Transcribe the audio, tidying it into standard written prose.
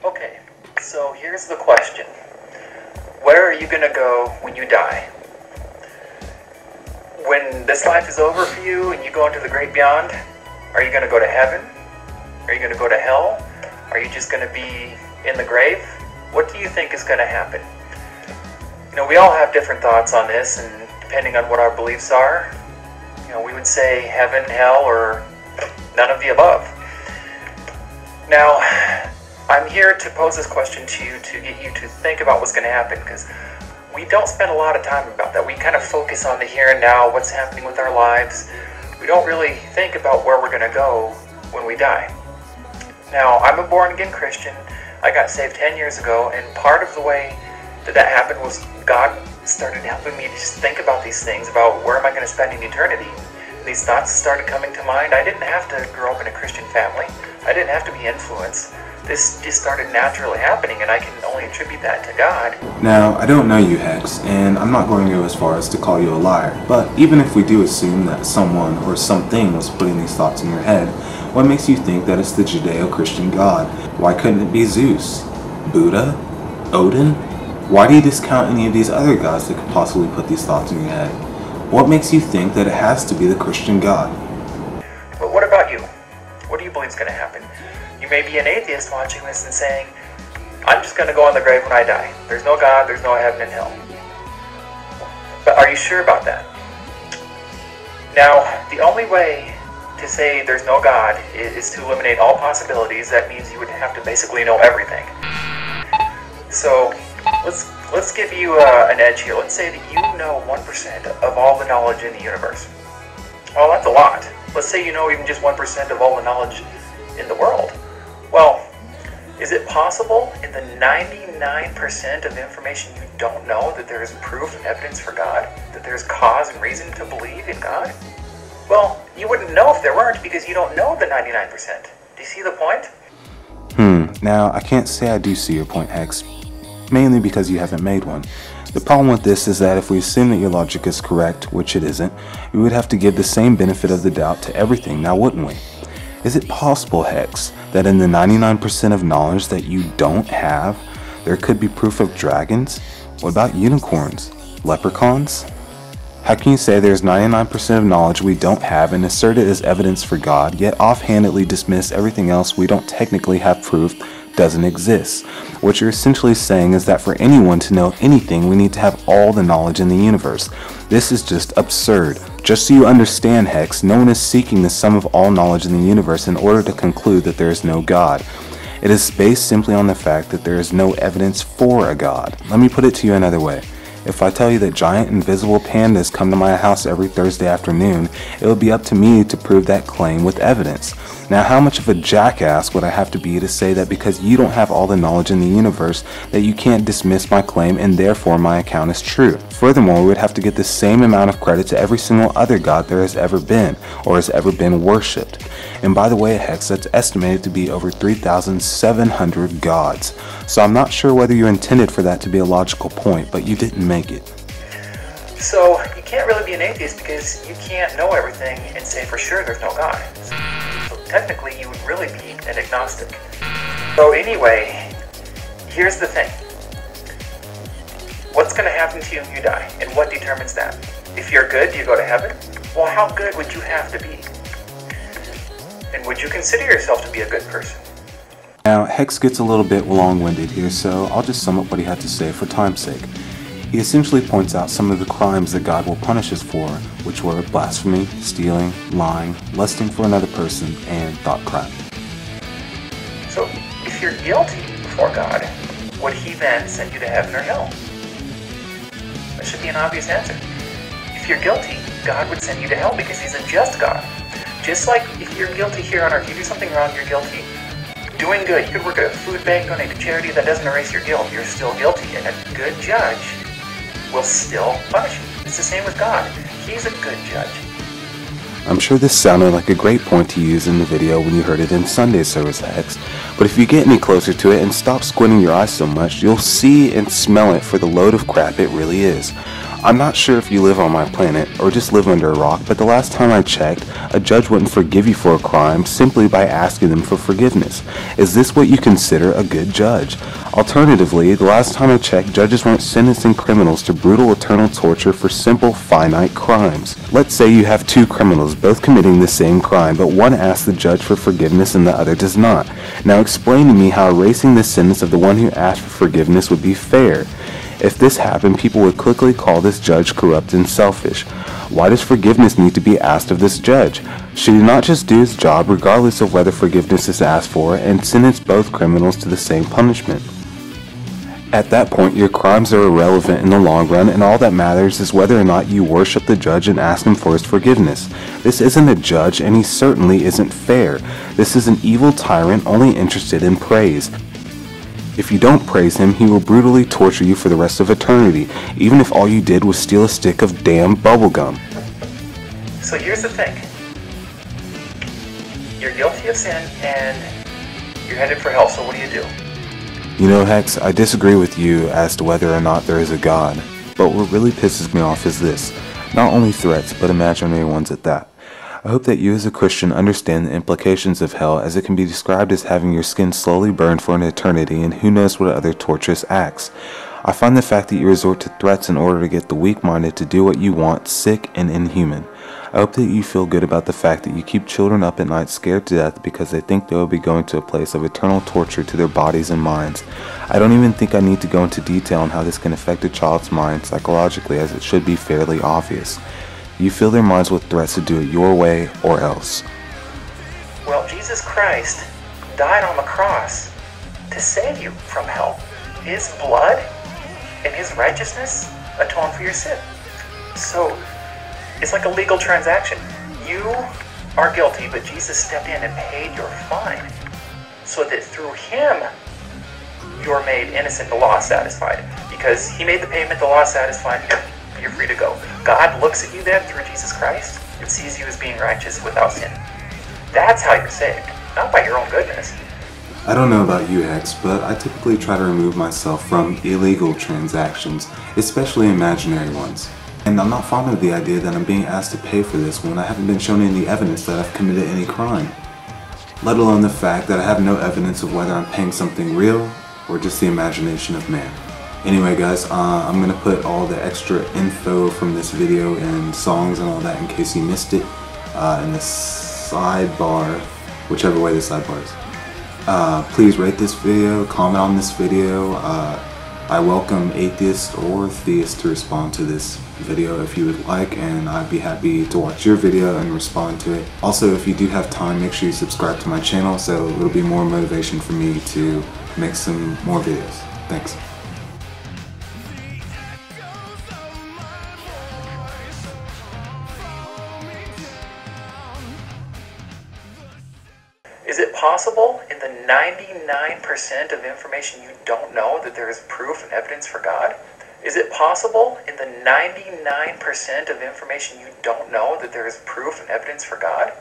Okay, so here's the question. Where are you going to go when you die? When this life is over for you and you go into the great beyond, are you going to go to heaven? Are you going to go to hell? Are you just going to be in the grave? What do you think is going to happen? You know, we all have different thoughts on this, and depending on what our beliefs are, you know, we would say heaven, hell, or none of the above. Now, I'm here to pose this question to you to get you to think about what's going to happen, because we don't spend a lot of time about that. We kind of focus on the here and now, what's happening with our lives. We don't really think about where we're going to go when we die. Now, I'm a born-again Christian. I got saved 10 years ago, and part of the way that happened was God started helping me to just think about these things, about where am I going to spend an eternity. And these thoughts started coming to mind. I didn't have to grow up in a Christian family. I didn't have to be influenced. This just started naturally happening, and I can only attribute that to God. Now, I don't know you, Hexxx, and I'm not going to go as far as to call you a liar, but even if we do assume that someone or something was putting these thoughts in your head, what makes you think that it's the Judeo-Christian God? Why couldn't it be Zeus? Buddha? Odin? Why do you discount any of these other gods that could possibly put these thoughts in your head? What makes you think that it has to be the Christian God? But what about you? What do you believe is going to happen? You may be an atheist watching this and saying, I'm just going to go in the grave when I die. There's no God, there's no heaven and hell. But are you sure about that? Now, the only way to say there's no God is to eliminate all possibilities. That means you would have to basically know everything. So, let's give you an edge here. Let's say that you know 1% of all the knowledge in the universe. Well, that's a lot. Let's say you know even just 1% of all the knowledge in the world. Well, is it possible in the 99% of information you don't know that there is proof and evidence for God? That there's cause and reason to believe in God? Well, you wouldn't know if there weren't because you don't know the 99%. Do you see the point? Now, I can't say I do see your point, Hexxx, mainly because you haven't made one. The problem with this is that if we assume that your logic is correct, which it isn't, we would have to give the same benefit of the doubt to everything, now wouldn't we? Is it possible, Hexxx, that in the 99% of knowledge that you don't have, there could be proof of dragons? What about unicorns? Leprechauns? How can you say there's 99% of knowledge we don't have and assert it as evidence for God, yet offhandedly dismiss everything else we don't technically have proof doesn't exist? What you're essentially saying is that for anyone to know anything, we need to have all the knowledge in the universe. This is just absurd. Just so you understand, Hexxx, no one is seeking the sum of all knowledge in the universe in order to conclude that there is no God. It is based simply on the fact that there is no evidence for a God. Let me put it to you another way. If I tell you that giant invisible pandas come to my house every Thursday afternoon, it would be up to me to prove that claim with evidence. Now, how much of a jackass would I have to be to say that because you don't have all the knowledge in the universe that you can't dismiss my claim and therefore my account is true? Furthermore, we would have to give the same amount of credit to every single other god there has ever been or has ever been worshipped. And by the way, Hexxx, that's estimated to be over 3,700 gods. So I'm not sure whether you intended for that to be a logical point, but you didn't make it. So, you can't really be an atheist because you can't know everything and say for sure there's no God. So technically, you would really be an agnostic. So anyway, here's the thing. What's going to happen to you when you die, and what determines that? If you're good, do you go to heaven? Well, how good would you have to be? And would you consider yourself to be a good person? Now, Hexxx gets a little bit long-winded here, so I'll just sum up what he had to say for time's sake. He essentially points out some of the crimes that God will punish us for, which were blasphemy, stealing, lying, lusting for another person, and thought crime. So, if you're guilty before God, would he then send you to heaven or hell? That should be an obvious answer. If you're guilty, God would send you to hell because he's a just God. Just like if you're guilty here on earth, you do something wrong, you're guilty. Doing good, you could work at a food bank, donate to charity, that doesn't erase your guilt. You're still guilty, and a good judge will still punish you. It's the same with God. He's a good judge. I'm sure this sounded like a great point to use in the video when you heard it in Sunday service, Hexxx, but if you get any closer to it and stop squinting your eyes so much, you'll see and smell it for the load of crap it really is. I'm not sure if you live on my planet or just live under a rock, but the last time I checked, a judge wouldn't forgive you for a crime simply by asking them for forgiveness. Is this what you consider a good judge? Alternatively, the last time I checked, judges weren't sentencing criminals to brutal eternal torture for simple, finite crimes. Let's say you have two criminals both committing the same crime, but one asks the judge for forgiveness and the other does not. Now explain to me how erasing the sentence of the one who asked for forgiveness would be fair. If this happened, people would quickly call this judge corrupt and selfish. Why does forgiveness need to be asked of this judge? Should he not just do his job regardless of whether forgiveness is asked for and sentence both criminals to the same punishment? At that point, your crimes are irrelevant in the long run, and all that matters is whether or not you worship the judge and ask him for his forgiveness. This isn't a judge, and he certainly isn't fair. This is an evil tyrant only interested in praise. If you don't praise him, he will brutally torture you for the rest of eternity, even if all you did was steal a stick of damn bubblegum. So here's the thing. You're guilty of sin, and you're headed for hell, so what do? You know, Hexxx, I disagree with you as to whether or not there is a God, but what really pisses me off is this. Not only threats, but imaginary ones at that. I hope that you as a Christian understand the implications of hell, as it can be described as having your skin slowly burned for an eternity and who knows what other torturous acts. I find the fact that you resort to threats in order to get the weak-minded to do what you want sick and inhuman. I hope that you feel good about the fact that you keep children up at night scared to death because they think they will be going to a place of eternal torture to their bodies and minds. I don't even think I need to go into detail on how this can affect a child's mind psychologically, as it should be fairly obvious. You fill their minds with threats to do it your way or else. Well, Jesus Christ died on the cross to save you from hell. His blood and his righteousness atone for your sin. So, it's like a legal transaction. You are guilty, but Jesus stepped in and paid your fine, so that through him, you're made innocent, the law is satisfied. Because he made the payment, the law is satisfied, you're free to go. God looks at you then through Jesus Christ and sees you as being righteous without sin. That's how you're saved, not by your own goodness. I don't know about you, Hexxx, but I typically try to remove myself from illegal transactions, especially imaginary ones. And I'm not fond of the idea that I'm being asked to pay for this when I haven't been shown any evidence that I've committed any crime. Let alone the fact that I have no evidence of whether I'm paying something real or just the imagination of man. Anyway guys, I'm going to put all the extra info from this video and songs and all that in case you missed it in the sidebar, whichever way the sidebar is. Please rate this video, comment on this video. I welcome atheists or theists to respond to this video if you would like, and I'd be happy to watch your video and respond to it. Also, if you do have time, make sure you subscribe to my channel so it'll be more motivation for me to make some more videos. Thanks. Is it possible in the 99% of information you don't know that there is proof and evidence for God? Is it possible in the 99% of information you don't know that there is proof and evidence for God?